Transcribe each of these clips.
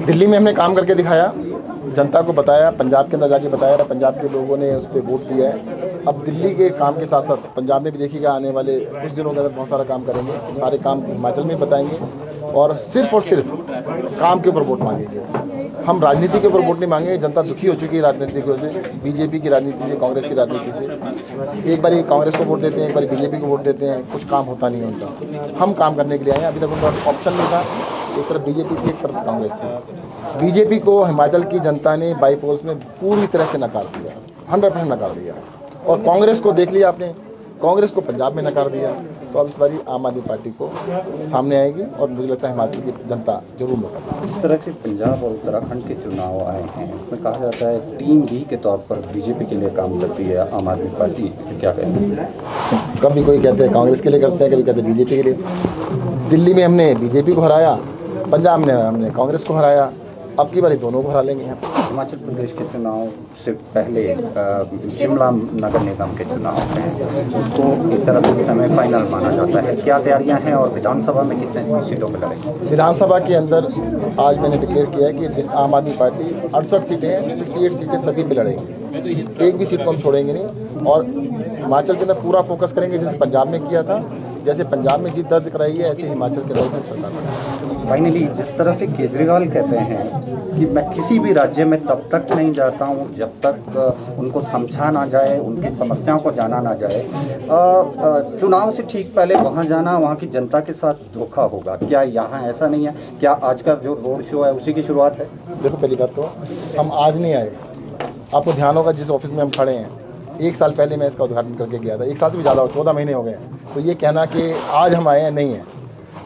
दिल्ली में हमने काम करके दिखाया, जनता को बताया, पंजाब के अंदर जाके बताया, पंजाब के लोगों ने उस पर वोट दिया है। अब दिल्ली के काम के साथ साथ पंजाब में भी देखिएगा, आने वाले कुछ दिनों के अंदर बहुत सारा काम करेंगे, सारे काम हिमाचल में बताएंगे और सिर्फ काम के ऊपर वोट मांगेंगे। हम राजनीति के ऊपर वोट नहीं मांगेंगे। जनता दुखी हो चुकी है राजनीति से, बीजेपी की राजनीति से, कांग्रेस की राजनीति से। एक बार कांग्रेस को वोट देते हैं, एक बार बीजेपी को वोट देते हैं, कुछ काम होता नहीं उनका। हम काम करने के लिए आए हैं। अभी तक उनका ऑप्शन नहीं था, एक तरफ बीजेपी थी, एक तरफ कांग्रेस थी। बीजेपी को हिमाचल की जनता ने बाईपोल्स में पूरी तरह से नकार दिया, 100% नकार दिया। और कांग्रेस को देख लिया आपने, कांग्रेस को पंजाब में नकार दिया। तो अब इस बारी आम आदमी पार्टी को सामने आएगी और मुझे लगता है हिमाचल की जनता जरूर मौका देगी। इस तरह के पंजाब और उत्तराखंड के चुनाव आए हैं, इसमें कहा जाता है टीम बी के तौर पर बीजेपी के लिए काम करती है आम आदमी पार्टी, क्या कहते हैं? कभी कोई कहते हैं कांग्रेस के लिए करते हैं, कभी कहते हैं बीजेपी के लिए। दिल्ली में हमने बीजेपी को हराया, पंजाब में हमने कांग्रेस को हराया, अब की बारी दोनों को हरा लेंगे। हिमाचल प्रदेश के चुनाव से पहले शिमला नगर निगम के चुनाव हैं, उसको एक तरह से सेमीफाइनल माना जाता है। क्या तैयारियां हैं और विधानसभा में कितने सीटों पर लड़ेंगे? विधानसभा के अंदर आज मैंने डिक्लेयर किया है कि आम आदमी पार्टी 68 सीटें हैं, 68 सीटें सभी पे लड़ेंगे, एक भी सीट को हम छोड़ेंगे नहीं। और हिमाचल के अंदर पूरा फोकस करेंगे, जैसे पंजाब में किया था। जैसे पंजाब में जीत दर्ज कराई है, ऐसे हिमाचल के अंदर सरकार। फाइनली जिस तरह से केजरीवाल कहते हैं कि मैं किसी भी राज्य में तब तक नहीं जाता हूं जब तक उनको समझा ना जाए, उनकी समस्याओं को जाना ना जाए, चुनाव से ठीक पहले वहां जाना, वहां की जनता के साथ धोखा होगा। क्या यहाँ ऐसा नहीं है? क्या आज का जो रोड शो है उसी की शुरुआत है? देखो, पहली बात तो हम आज नहीं आए, आपको ध्यान होगा जिस ऑफिस में हम खड़े हैं, 1 साल पहले मैं इसका उद्घाटन करके गया था। 1 साल से भी ज़्यादा, 14 महीने हो गए हैं। तो ये कहना कि आज हम आए हैं, नहीं है।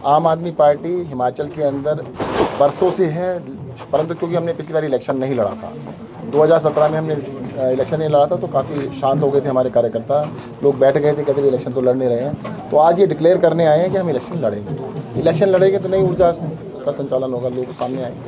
आम आदमी पार्टी हिमाचल के अंदर बरसों से है, परंतु क्योंकि हमने पिछली बार इलेक्शन नहीं लड़ा था, 2017 में हमने इलेक्शन नहीं लड़ा था, तो काफ़ी शांत हो गए थे हमारे कार्यकर्ता, लोग बैठ गए थे, कहते इलेक्शन तो लड़ नहीं रहे हैं। तो आज ये डिक्लेयर करने आए हैं कि हम इलेक्शन लड़ेंगे। इलेक्शन लड़ेंगे तो नई ऊर्जा का संचालन होगा, लोग सामने आएंगे।